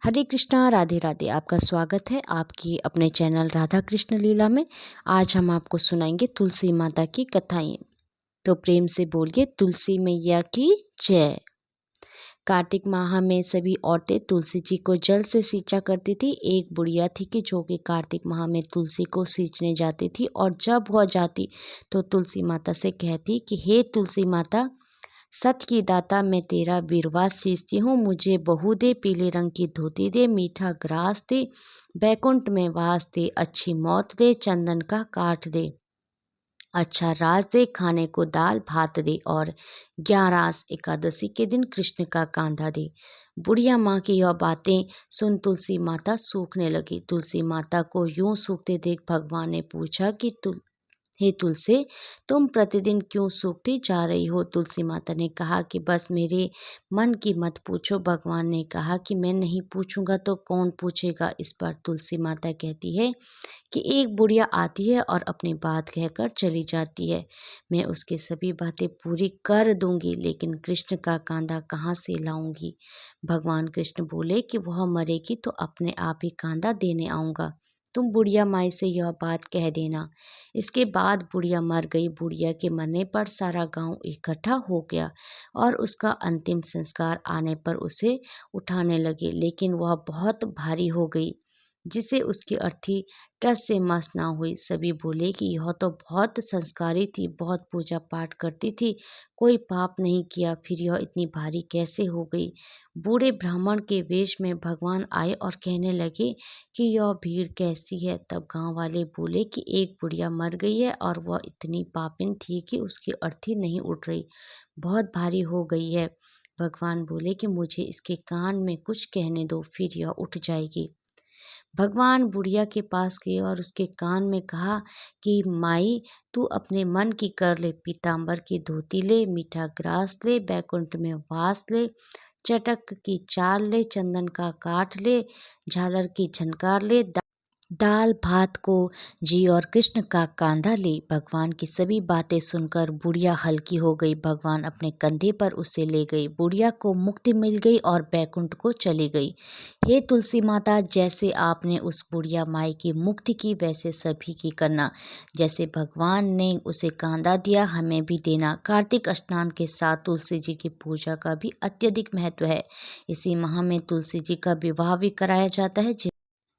हरे कृष्णा राधे राधे। आपका स्वागत है आपकी अपने चैनल राधा कृष्ण लीला में। आज हम आपको सुनाएंगे तुलसी माता की कथाएं। तो प्रेम से बोलिए तुलसी मैया की जय। कार्तिक माह में सभी औरतें तुलसी जी को जल से सींचा करती थी। एक बुढ़िया थी कि जो कि कार्तिक माह में तुलसी को सींचने जाती थी, और जब वह जाती तो तुलसी माता से कहती कि हे तुलसी माता, सत की दाता, मैं तेरा वीरवास सींचती हूँ। मुझे बहू दे, पीले रंग की धोती दे, मीठा ग्रास दे, बैकुंठ में वास दे, अच्छी मौत दे, चंदन का काठ दे, अच्छा राज दे, खाने को दाल भात दे, और 11 एकादशी के दिन कृष्ण का कांधा दे। बुढ़िया माँ की यह बातें सुन तुलसी माता सूखने लगी। तुलसी माता को यूं सूखते देख भगवान ने पूछा कि हे तुलसी, तुम प्रतिदिन क्यों सूखती जा रही हो? तुलसी माता ने कहा कि बस मेरे मन की मत पूछो। भगवान ने कहा कि मैं नहीं पूछूंगा तो कौन पूछेगा? इस पर तुलसी माता कहती है कि एक बुढ़िया आती है और अपनी बात कहकर चली जाती है। मैं उसकी सभी बातें पूरी कर दूंगी, लेकिन कृष्ण का कांधा कहाँ से लाऊंगी? भगवान कृष्ण बोले कि वह मरेगी तो अपने आप ही कांधा देने आऊँगा। तुम बुढ़िया माई से यह बात कह देना। इसके बाद बुढ़िया मर गई। बुढ़िया के मरने पर सारा गांव इकट्ठा हो गया और उसका अंतिम संस्कार आने पर उसे उठाने लगे, लेकिन वह बहुत भारी हो गई जिससे उसकी अर्थी टस से मस ना हुई। सभी बोले कि यह तो बहुत संस्कारी थी, बहुत पूजा पाठ करती थी, कोई पाप नहीं किया, फिर यह इतनी भारी कैसे हो गई? बूढ़े ब्राह्मण के वेश में भगवान आए और कहने लगे कि यह भीड़ कैसी है? तब गांव वाले बोले कि एक बुढ़िया मर गई है और वह इतनी पापिन थी कि उसकी अर्थी नहीं उठ रही, बहुत भारी हो गई है। भगवान बोले कि मुझे इसके कान में कुछ कहने दो, फिर यह उठ जाएगी। भगवान बुढ़िया के पास गए और उसके कान में कहा कि माई, तू अपने मन की कर ले, पीताम्बर की धोती ले, मीठा ग्रास ले, बैकुंठ में वास ले, चटक की चाल ले, चंदन का काठ ले, झालर की झनकार ले, दाल भात को जी और कृष्ण का कांधा ले। भगवान की सभी बातें सुनकर बुढ़िया हल्की हो गई। भगवान अपने कंधे पर उसे ले गई। बुढ़िया को मुक्ति मिल गई और बैकुंठ को चली गई। हे तुलसी माता, जैसे आपने उस बुढ़िया माई की मुक्ति की, वैसे सभी की करना। जैसे भगवान ने उसे कांधा दिया, हमें भी देना। कार्तिक स्नान के साथ तुलसी जी की पूजा का भी अत्यधिक महत्व है। इसी माह में तुलसी जी का विवाह भी कराया जाता है।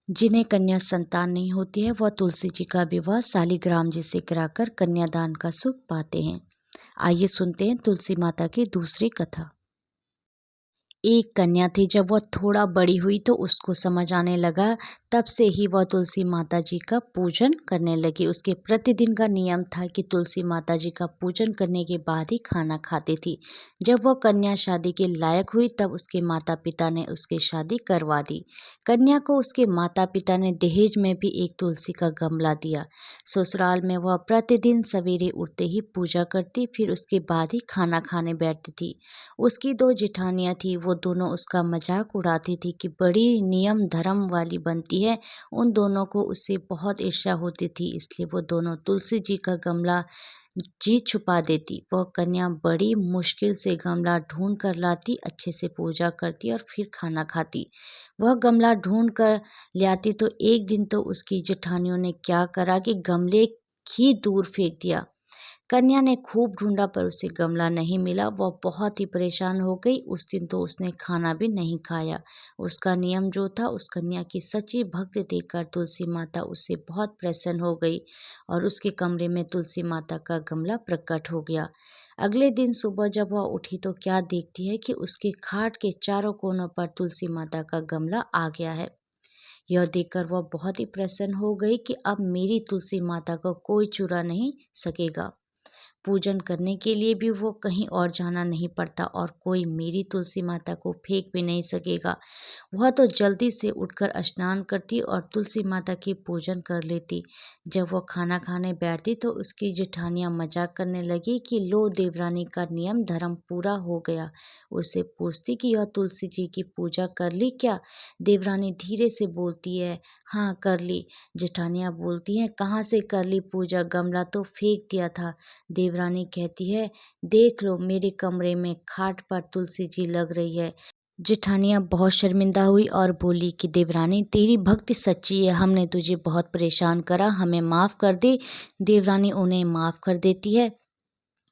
जिन्हें कन्या संतान नहीं होती है, वह तुलसी जी का विवाह शालिग्राम जी से कराकर कन्यादान का सुख पाते हैं। आइए सुनते हैं तुलसी माता की दूसरी कथा। एक कन्या थी। जब वह थोड़ा बड़ी हुई तो उसको समझ आने लगा। तब से ही वह तुलसी माता जी का पूजन करने लगी। उसके प्रतिदिन का नियम था कि तुलसी माता जी का पूजन करने के बाद ही खाना खाती थी। जब वह कन्या शादी के लायक हुई तब उसके माता पिता ने उसकी शादी करवा दी। कन्या को उसके माता पिता ने दहेज में भी एक तुलसी का गमला दिया। ससुराल में वह प्रतिदिन सवेरे उठते ही पूजा करती, फिर उसके बाद ही खाना खाने बैठती थी। उसकी 2 जेठानियाँ थी, वो दोनों उसका मजाक उड़ाती थी कि बड़ी नियम धर्म वाली बनती है। उन दोनों को उससे बहुत ईर्ष्या होती थी, इसलिए वो दोनों तुलसी जी का गमला जी छुपा देती। वह कन्या बड़ी मुश्किल से गमला ढूंढ कर लाती, अच्छे से पूजा करती और फिर खाना खाती। वह गमला ढूंढ कर ले आती तो एक दिन तो उसकी जेठानियों ने क्या करा कि गमले ही दूर फेंक दिया। कन्या ने खूब ढूंढा पर उसे गमला नहीं मिला। वह बहुत ही परेशान हो गई। उस दिन तो उसने खाना भी नहीं खाया। उसका नियम जो था, उस कन्या की सच्ची भक्ति देखकर तुलसी माता उससे बहुत प्रसन्न हो गई और उसके कमरे में तुलसी माता का गमला प्रकट हो गया। अगले दिन सुबह जब वह उठी तो क्या देखती है कि उसके खाट के चारों कोनों पर तुलसी माता का गमला आ गया है। यह देखकर वह बहुत ही प्रसन्न हो गई कि अब मेरी तुलसी माता को कोई चुरा नहीं सकेगा। पूजन करने के लिए भी वो कहीं और जाना नहीं पड़ता और कोई मेरी तुलसी माता को फेंक भी नहीं सकेगा। वह तो जल्दी से उठकर स्नान करती और तुलसी माता की पूजन कर लेती। जब वह खाना खाने बैठती तो उसकी जेठानियाँ मजाक करने लगी कि लो, देवरानी का नियम धर्म पूरा हो गया। उससे पूछती कि यह तुलसी जी की पूजा कर ली क्या? देवरानी धीरे से बोलती है, हाँ कर ली। जेठानियाँ बोलती हैं, कहाँ से कर ली पूजा? गमला तो फेंक दिया था। देवरानी कहती है, देख लो, मेरे कमरे में खाट पर तुलसी जी लग रही है। जेठानियाँ बहुत शर्मिंदा हुई और बोली कि देवरानी तेरी भक्ति सच्ची है, हमने तुझे बहुत परेशान करा, हमें माफ़ कर दे। देवरानी उन्हें माफ़ कर देती है।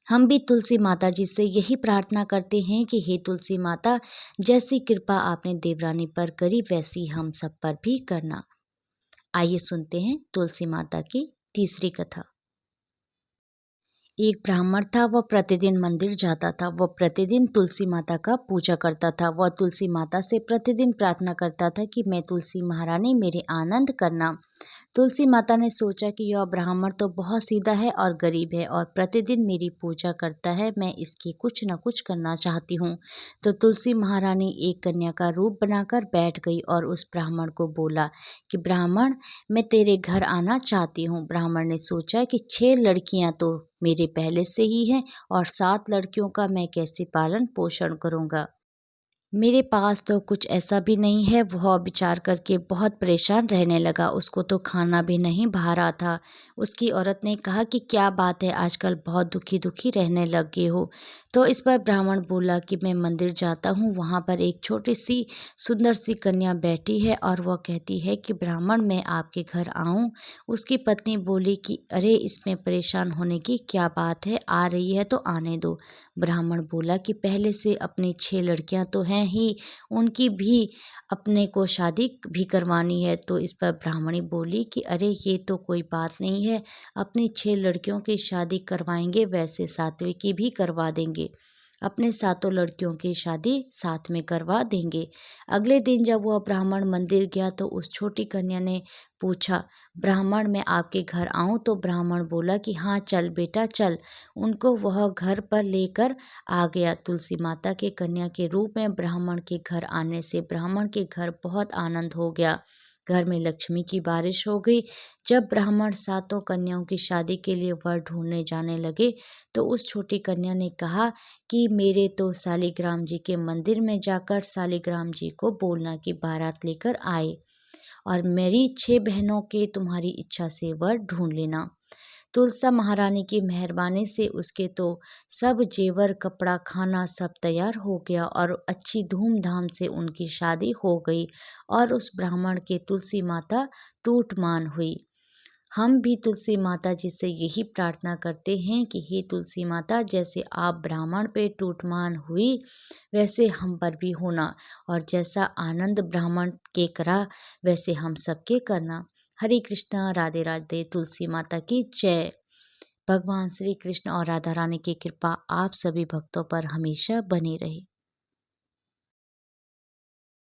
हम भी तुलसी माता जी से यही प्रार्थना करते हैं कि हे तुलसी माता, जैसी कृपा आपने देवरानी पर करी वैसी हम सब पर भी करना। आइए सुनते हैं तुलसी माता की तीसरी कथा। एक ब्राह्मण था, वह प्रतिदिन मंदिर जाता था। वह प्रतिदिन तुलसी माता का पूजा करता था। वह तुलसी माता से प्रतिदिन प्रार्थना करता था कि मैं तुलसी महारानी मेरे आनंद करना। तुलसी माता ने सोचा कि यह ब्राह्मण तो बहुत सीधा है और गरीब है और प्रतिदिन मेरी पूजा करता है, मैं इसकी कुछ न कुछ करना चाहती हूँ। तो तुलसी महारानी एक कन्या का रूप बनाकर बैठ गई और उस ब्राह्मण को बोला कि ब्राह्मण, मैं तेरे घर आना चाहती हूँ। ब्राह्मण ने सोचा कि 6 लड़कियाँ तो मेरे पहले से ही हैं और 7 लड़कियों का मैं कैसे पालन पोषण करूँगा। मेरे पास तो कुछ ऐसा भी नहीं है। वह विचार करके बहुत परेशान रहने लगा। उसको तो खाना भी नहीं भा रहा था। उसकी औरत ने कहा कि क्या बात है, आजकल बहुत दुखी रहने लग गए हो। तो इस पर ब्राह्मण बोला कि मैं मंदिर जाता हूँ, वहाँ पर एक छोटी सी सुंदर सी कन्या बैठी है और वह कहती है कि ब्राह्मण मैं आपके घर आऊँ। उसकी पत्नी बोली कि अरे इसमें परेशान होने की क्या बात है, आ रही है तो आने दो। ब्राह्मण बोला कि पहले से अपनी 6 लड़कियां तो हैं ही, उनकी भी अपने को शादी भी करवानी है। तो इस पर ब्राह्मणी बोली कि अरे ये तो कोई बात नहीं है, अपनी 6 लड़कियों की शादी करवाएंगे, वैसे 7वीं की भी करवा देंगे। अपने सातों लड़कियों की शादी साथ में करवा देंगे। अगले दिन जब वह ब्राह्मण मंदिर गया तो उस छोटी कन्या ने पूछा, ब्राह्मण मैं आपके घर आऊं? तो ब्राह्मण बोला कि हाँ चल बेटा चल। उनको वह घर पर लेकर आ गया। तुलसी माता के कन्या के रूप में ब्राह्मण के घर आने से ब्राह्मण के घर बहुत आनंद हो गया। घर में लक्ष्मी की बारिश हो गई। जब ब्राह्मण सातों कन्याओं की शादी के लिए वर ढूंढने जाने लगे तो उस छोटी कन्या ने कहा कि मेरे तो शालिग्राम जी के मंदिर में जाकर शालिग्राम जी को बोलना कि बारात लेकर आए और मेरी 6 बहनों के तुम्हारी इच्छा से वर ढूंढ लेना। तुलसा महारानी की मेहरबानी से उसके तो सब जेवर कपड़ा खाना सब तैयार हो गया और अच्छी धूमधाम से उनकी शादी हो गई और उस ब्राह्मण के तुलसी माता टूटमान हुई। हम भी तुलसी माता जी से यही प्रार्थना करते हैं कि हे तुलसी माता, जैसे आप ब्राह्मण पे टूटमान हुई वैसे हम पर भी होना और जैसा आनंद ब्राह्मण के करा वैसे हम सबके करना। हरे कृष्णा, राधे राधे, तुलसी माता की जय। भगवान श्री कृष्ण और राधा रानी की कृपा आप सभी भक्तों पर हमेशा बनी रहे।